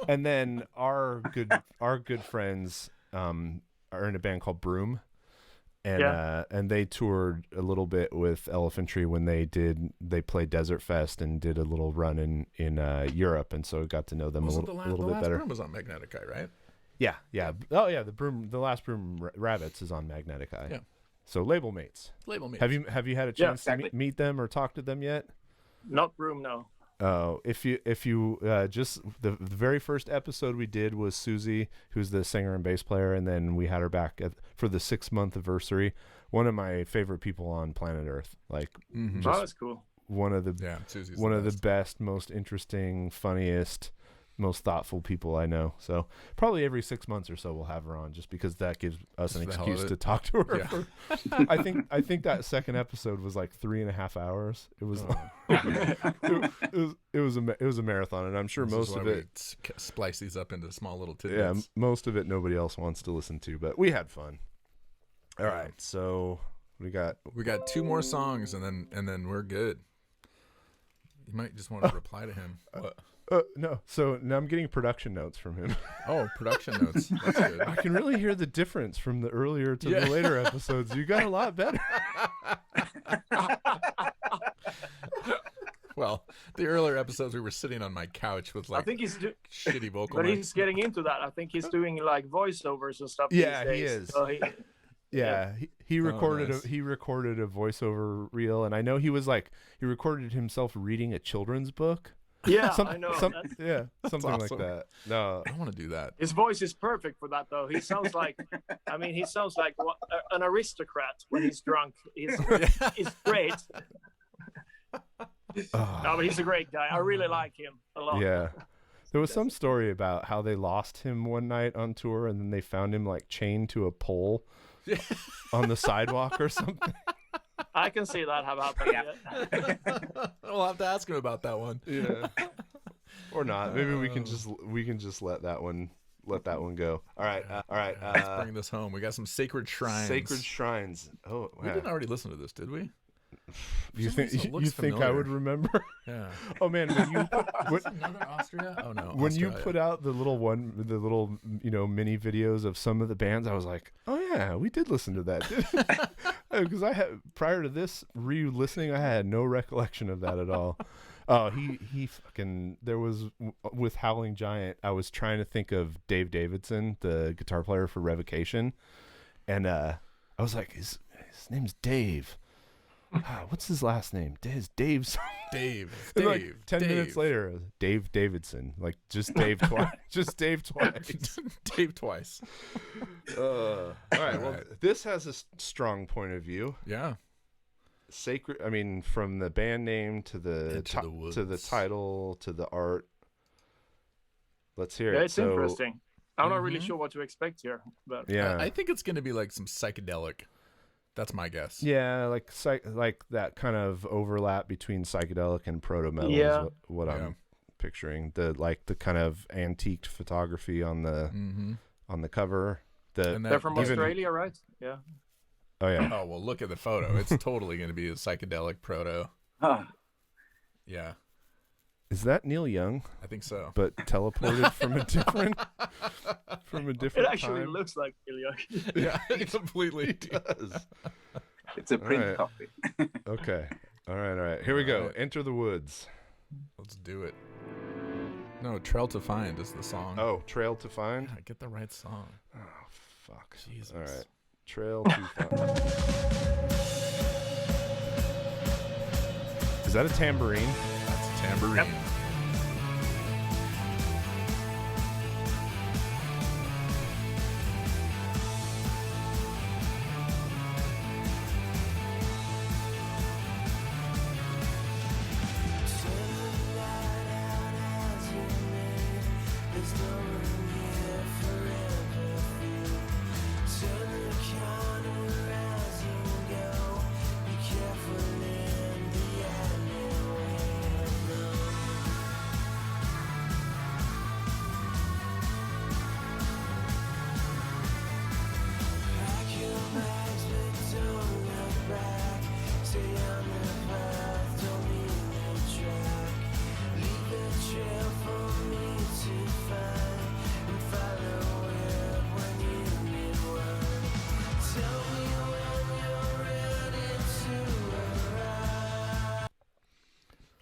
B: and then our good friends are in a band called Broom, and they toured a little bit with Elephant Tree when they played Desert Fest and did a little run in Europe, and so got to know them a little bit better.
A: The last was on Magnetic Eye, right?
B: Yeah. Oh yeah, the last Broom Rabbits is on Magnetic Eye.
A: Yeah.
B: So label mates.
A: Label me.
B: Have you had a
C: Yeah,
B: chance
D: exactly.
B: to meet them or talk to them yet?
C: Not Broom, no.
B: If you just the very first episode we did was Susie, who's the singer and bass player, and then we had her back for the 6-month anniversary. One of my favorite people on planet Earth, like
A: Mhm.
C: Oh, that's cool.
B: one of the
A: Susie's
B: one of the
A: best.
B: best, most interesting, funniest, most thoughtful people I know. So probably every 6 months or so we'll have her on, just because that gives us an
A: Just the hell of
B: excuse
A: it.
B: to talk to her.
A: Yeah.
B: I think that second episode was like 3.5 hours. It was
A: Oh.
B: it was a marathon, and I'm sure
A: This is
B: most
A: why
B: of
A: we
B: it.
A: splice these up into small little
B: Yeah,
A: tidbits.
B: most of it nobody else wants to listen to, but we had fun. All
A: Yeah.
B: right, so we got
A: We got 2 more songs, and then we're good. You might just want to reply to him. What?
B: No. So now I'm getting production notes from him.
A: Oh, production notes. That's good.
B: I can really hear the difference from the earlier to the later episodes. You got a lot better.
A: Well, the earlier episodes we were sitting on my couch with like
C: I think he's
A: shitty vocal
C: but
A: mics.
C: he's getting into that. I think he's doing like voiceovers and stuff.
B: Yeah,
C: these
B: he
C: days.
B: is.
C: So
B: He recorded
A: nice.
B: he recorded a voiceover reel, and I know he recorded himself reading a children's book.
C: yeah, I know.
B: Something like
A: awesome.
B: that. No,
A: I want to do that.
C: His voice is perfect for that, though. He sounds like, an aristocrat when he's drunk. He's great. No, but he's a great guy. I really like him a lot.
B: yeah. There was some story about how they lost him one night on tour, and then they found him like chained to a pole on the sidewalk or something.
C: I can see that have happened.
D: Yeah.
A: We'll have to ask him about that one.
B: Yeah. Or not. Maybe we can just let that one go. All right.
A: Let's bring this home. We got some sacred shrines.
B: Sacred shrines. Oh,
A: We didn't already listen to this, did we?
B: You
A: some
B: think
A: reason it looks
B: you think I
A: familiar.
B: would remember?
A: Yeah.
B: Oh man,
A: Another Austria? Oh no.
B: when you
A: Australia.
B: put out the little mini videos of some of the bands, I was like, oh yeah, we did listen to that, because I had, prior to this re-listening, I had no recollection of that at all. Oh, he fucking, there was, with Howling Giant, I was trying to think of Dave Davidson, the guitar player for Revocation, and I was like, his name's Dave. What's his last name? Dave's.
A: Dave.
B: And like 10 minutes later, Dave Davidson. Like just Dave twice. Just Dave twice.
A: Dave twice.
B: All right. Well, this has a strong point of view.
A: Yeah.
B: Sacred. I mean, from the band name to the
A: Into the woods.
B: to the title to the art. Let's hear
C: Yeah,
B: it.
C: it's
B: So,
C: interesting. I'm not really sure what to expect here, but
B: Yeah.
A: I think it's going to be like some psychedelic. That's my guess.
B: Yeah, like that kind of overlap between psychedelic and proto metal
C: Yeah.
B: is what
A: Yeah.
B: I'm picturing. The kind of antiqued photography on the cover.
A: And
C: they're from
B: even-
C: Australia, right? Yeah.
B: Oh yeah.
A: Oh, well, look at the photo. It's totally going to be a psychedelic proto.
D: Huh.
A: Yeah,
B: Is that Neil Young,
A: I think so.
B: but teleported from a different
C: It actually
B: time?
C: looks like Ilya.
A: Yeah, it completely
B: does.
D: It's a print
B: Alright.
D: copy.
B: Okay. All right. Here we go.
A: Alright.
B: Enter the Woods.
A: Let's do it. No, Trail to Find is the song.
B: Oh, Trail to Find.
A: Yeah, get the right song.
B: Oh, fuck.
A: Jesus.
B: All right. Trail to Find. Is that a tambourine?
A: That's a tambourine.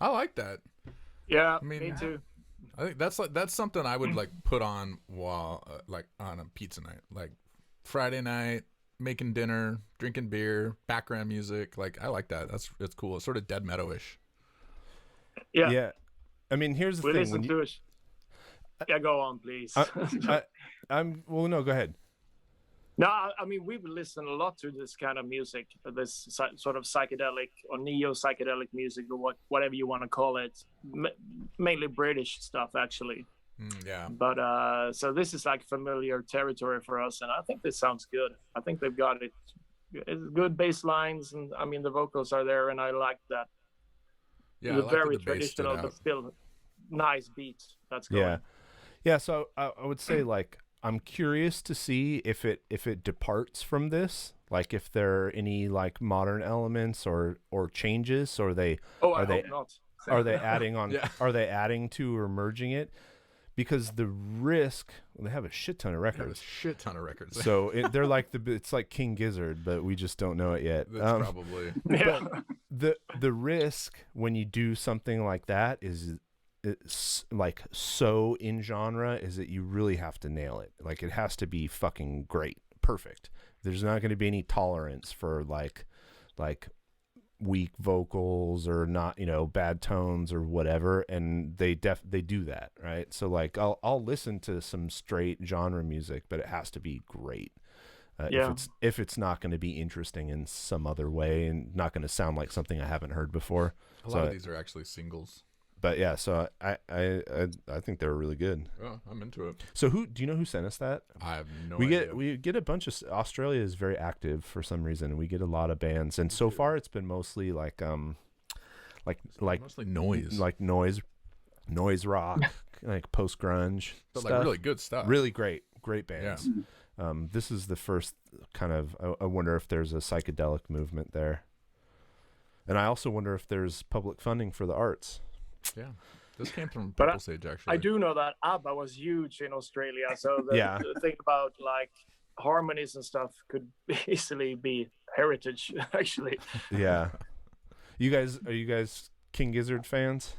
A: I like that.
C: Yeah,
A: I mean,
C: me too.
A: I think that's something I would like put on while like on a pizza night, like Friday night, making dinner, drinking beer, background music. Like I like that. It's cool. It's sort of Dead Meadow-ish.
C: Yeah,
B: Yeah. I mean, here's the
C: we
B: thing.
C: listen to it. Yeah, go on, please.
B: Well, no, go ahead.
C: No, I mean, we've listened a lot to this kind of music, this sort of psychedelic or neo-psychedelic music, or whatever you want to call it. Mainly British stuff, actually.
A: Yeah.
C: But so this is like familiar territory for us, and I think this sounds good. I think they've got it. It's good bass lines, and I mean the vocals are there, and I like that.
A: Yeah.
C: The
A: I like
C: very
A: that the bass stood
C: traditional,
A: out.
C: but still nice beat. That's going.
B: Yeah. So I would say like I'm curious to see if it departs from this, like if there are any like modern elements or changes, or they
C: Oh,
B: are
C: I
B: they
C: hope not.
B: are they adding on?
A: Yeah.
B: Are they adding to or merging it? Because the risk, they have a shit ton of
A: There's a
B: records.
A: shit ton of records.
B: So they're like it's like King Gizzard, but we just don't know it yet.
A: That's probably
C: Yeah.
B: The risk when you do something like that is it's like so in genre is that you really have to nail it. Like it has to be fucking great, perfect. There's not going to be any tolerance for like weak vocals or not, bad tones or whatever, and they do that, right? So like I'll listen to some straight genre music, but it has to be great. If it's not going to be interesting in some other way and not going to sound like something I haven't heard before.
A: a lot of these are actually singles.
B: But yeah, so I think they were really good.
A: Oh, I'm into it.
B: So do you know who sent us that?
A: I have no idea.
B: We get a bunch of Australia is very active for some reason. We get a lot of bands, and so far it's been mostly like
A: mostly noise,
B: like noise rock, like post grunge,
A: but
B: stuff.
A: like really good stuff.
B: Really great bands. Yeah. This is the first kind of. I wonder if there's a psychedelic movement there, and I also wonder if there's public funding for the arts.
A: Yeah, this came from
C: But
A: Purple Sage actually.
C: I do know that ABBA was huge in Australia, so the thing about like harmonies and stuff could easily be heritage, actually.
B: Yeah. Are you guys King Gizzard fans?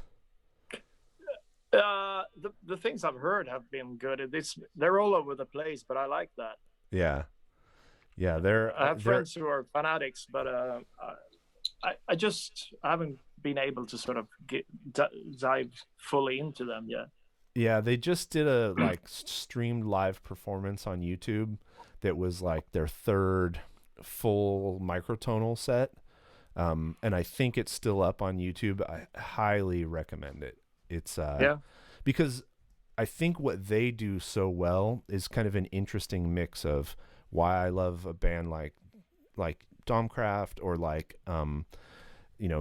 C: The things I've heard have been good. They're all over the place, but I like that.
B: Yeah.
C: I have friends who are fanatics, but I haven't been able to sort of dive fully into them yet.
B: Yeah, they just did a like streamed live performance on YouTube that was like their third full microtonal set, and I think it's still up on YouTube. I highly recommend it. It's because I think what they do so well is kind of an interesting mix of why I love a band like Domcraft or like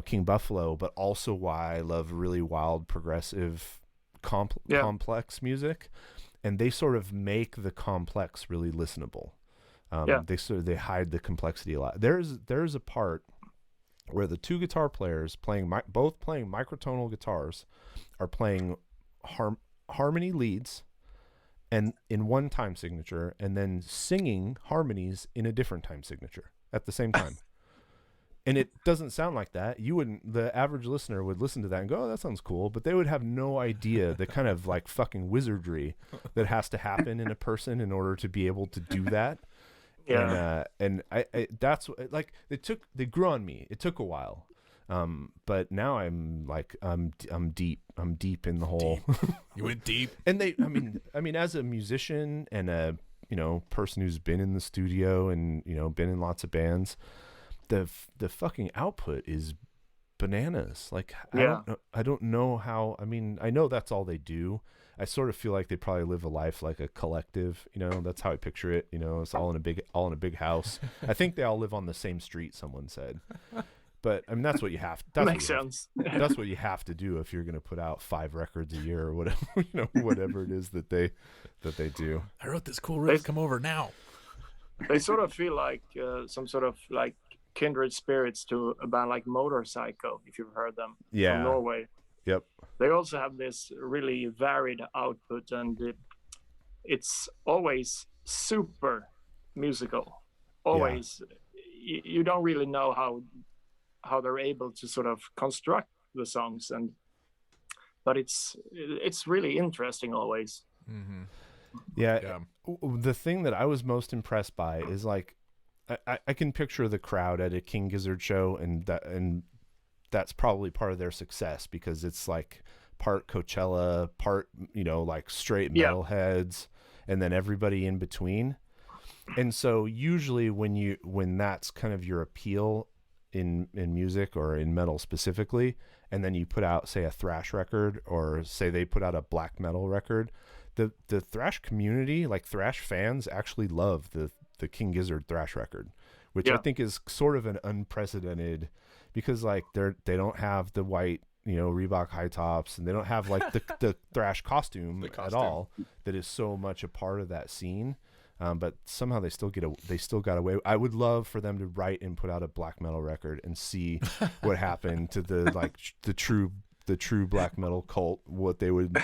B: King Buffalo, but also why I love really wild progressive complex music, and they sort of make the complex really listenable. They hide the complexity a lot. There's a part where the two guitar players both playing microtonal guitars are playing harmony leads and in one time signature, and then singing harmonies in a different time signature at the same time. And it doesn't sound like that. The average listener would listen to that and go, oh, that sounds cool. But they would have no idea the kind of like fucking wizardry that has to happen in a person in order to be able to do that.
C: Yeah.
B: And I that's like, they grew on me. It took a while. But now I'm like, I'm deep in the hole.
A: You went deep.
B: And I mean, as a musician and a, person who's been in the studio and, been in lots of bands, the fucking output is bananas. Like, I don't know how, I know that's all they do. I sort of feel like they probably live a life like a collective, that's how I picture it. It's all in a big house. I think they all live on the same street, someone said. But that's what you have.
C: Makes sense.
B: That's what you have to do if you're going to put out 5 records a year or whatever, whatever it is that they do.
A: I wrote this cool riff. Come over now.
C: They sort of feel like some sort of like kindred spirits to a band like Motorpsycho, if you've heard them.
B: Yeah.
C: From Norway.
B: Yep.
C: They also have this really varied output, and it's always super musical. Always. Yeah. You don't really know how they're able to sort of construct the songs, but it's really interesting always.
A: Mm-hmm.
B: Yeah. The thing that I was most impressed by is like I can picture the crowd at a King Gizzard show, and that's probably part of their success, because it's like part Coachella, part like straight metal heads, and then everybody in between. And so usually when that's kind of your appeal in music or in metal specifically, and then you put out, say, a thrash record, or say they put out a black metal record, the thrash community, like thrash fans, actually love the King Gizzard thrash record, which I think is sort of an unprecedented, because like they don't have the white Reebok high tops, and they don't have like the thrash costume at all that is so much a part of that scene. But somehow they still got away. I would love for them to write and put out a black metal record and see what happened to the true the true black metal cult what they would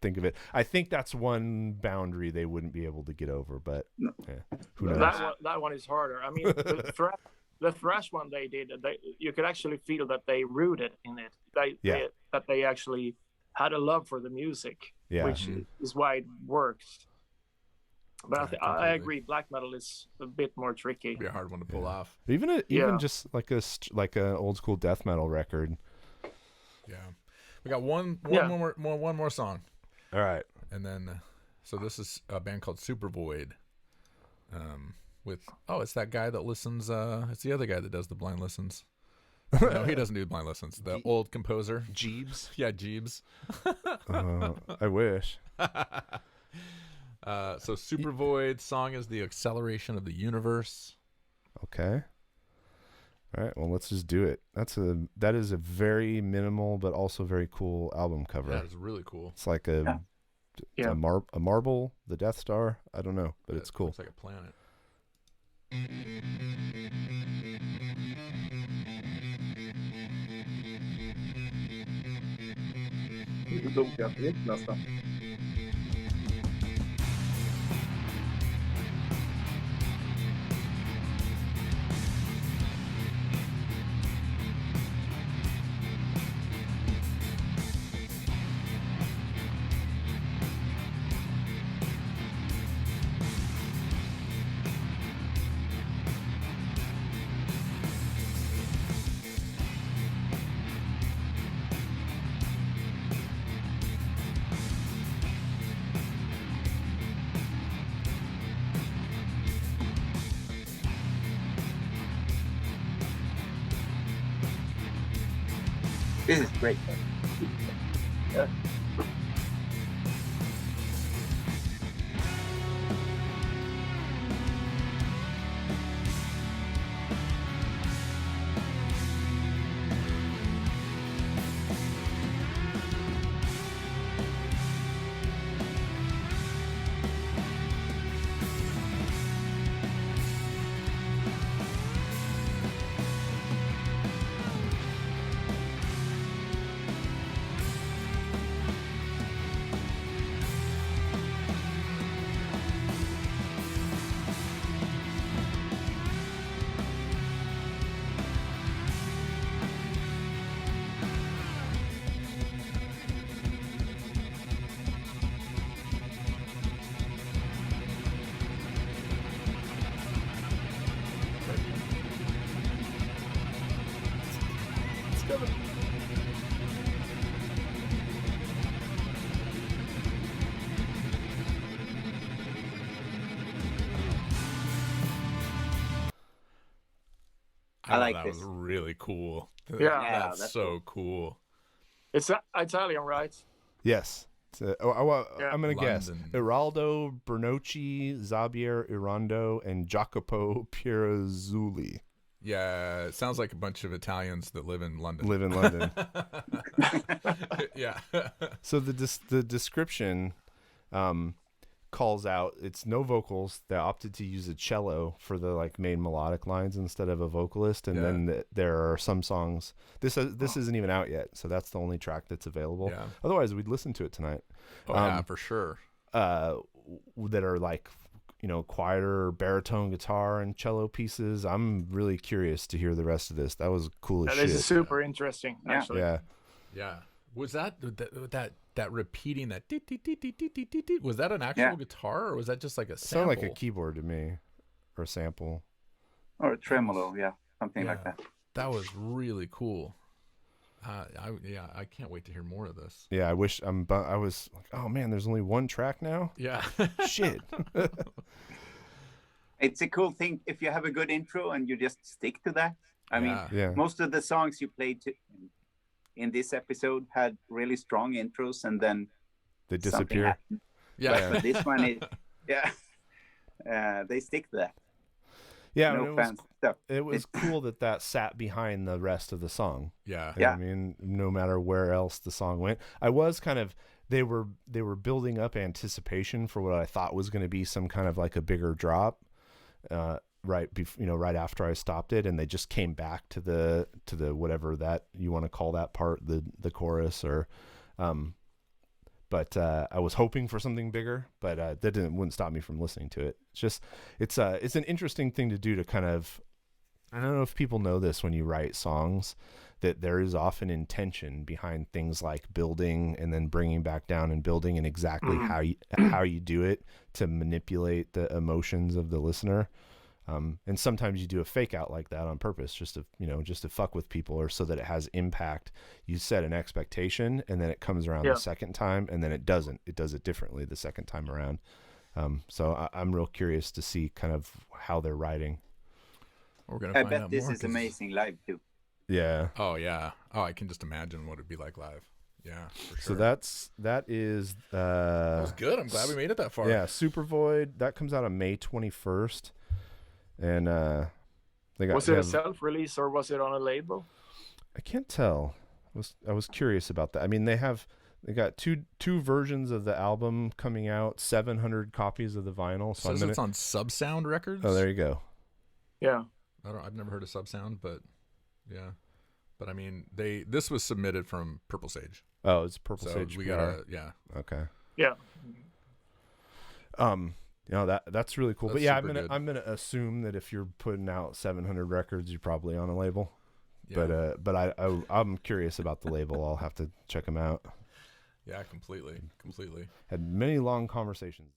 B: think of it. I think that's one boundary they wouldn't be able to get over, but who knows?
C: That one is harder. I mean, the thrash one they did, you could actually feel that they rooted in it. That they actually had a love for the music, which is why it works. But I agree, black metal is a bit more tricky.
A: It'd be a hard one to pull off.
B: Even just like a old school death metal record.
A: Yeah, we got one more song.
B: All right,
A: and then so this is a band called Super Void. It's that guy that listens. It's the other guy that does the blind listens. No, he doesn't do blind listens. The old composer,
B: Jeeves.
A: Yeah, Jeeves.
B: I wish.
A: So Super Void song is The Acceleration of the Universe.
B: Okay. All right. Well, let's just do it. That is a very minimal but also very cool album cover.
A: That is really cool.
B: It's like a marble, the Death Star. I don't know, but it's cool.
A: Looks like a planet.
D: This is great.
C: Yeah.
D: I like
A: that
D: this.
A: was really cool.
C: Yeah,
A: that's so cool.
C: It's Italian, right?
B: Yes. I'm going to guess.
A: London.
B: Eraldo Bernocchi, Xavier Irando, and Jacopo Pierazzulli.
A: Yeah, it sounds like a bunch of Italians that live in London. Yeah.
B: So the description calls out, it's no vocals. They opted to use a cello for the main melodic lines instead of a vocalist, and then there are some songs. This isn't even out yet, so that's the only track that's available.
A: Yeah.
B: Otherwise, we'd listen to it tonight.
A: Yeah, for sure.
B: That are quieter baritone guitar and cello pieces. I'm really curious to hear the rest of this. That was cool as shit.
C: This is super interesting, actually.
B: Yeah.
A: Was that repeating that was that an actual guitar, or was that just like a sample?
B: Sounded like a keyboard to me, or a sample,
D: or a tremolo, something like that.
A: That was really cool. I can't wait to hear more of this.
B: Yeah, I wish I was like, oh man, there's only one track now.
A: Yeah.
B: Shit.
D: It's a cool thing if you have a good intro and you just stick to that. I mean, most of the songs you played in this episode had really strong intros, and then
B: they disappear.
A: Yeah.
D: But this one is, they stick to that.
B: Yeah, it was cool that sat behind the rest of the song.
A: Yeah.
B: I mean, no matter where else the song went, I was they were building up anticipation for what I thought was going to be some kind of like a bigger drop. right after I stopped it, and they just came back to the whatever that you want to call that part, the chorus, or but I was hoping for something bigger, but that wouldn't stop me from listening to it. It's an interesting thing to do, to kind of, I don't know if people know this when you write songs, that there is often intention behind things like building and then bringing back down and building, and exactly how you do it to manipulate the emotions of the listener. And sometimes you do a fake out like that on purpose, just to fuck with people, or so that it has impact. You set an expectation, and then it comes around the second time, and then it doesn't. It does it differently the second time around. So I'm real curious to see kind of how they're writing.
A: We're gonna find out
D: this
A: more,
D: is amazing live too.
B: Yeah.
A: Oh yeah. Oh, I can just imagine what it'd be like live. Yeah, for sure.
B: So that is
A: that was good. I'm glad we made it that far.
B: Yeah, Super Void, that comes out on May 21st. And
C: was it a self-release or was it on a label?
B: I can't tell. I was curious about that. I mean, they got two versions of the album coming out, 700 copies of the vinyl. So
A: it's on Subsound Records.
B: Oh, there you go.
C: Yeah.
A: I've never heard of Subsound, but yeah. But I mean, this was submitted from Purple Sage.
B: Oh, it's Purple Sage.
A: We got
B: Okay.
C: Yeah.
B: That's really cool.
A: That's
B: but yeah,
A: good.
B: I'm gonna assume that if you're putting out 700 records, you're probably on a label. Yeah. But I'm curious about the label. I'll have to check them out.
A: Yeah, completely.
B: Had many long conversations.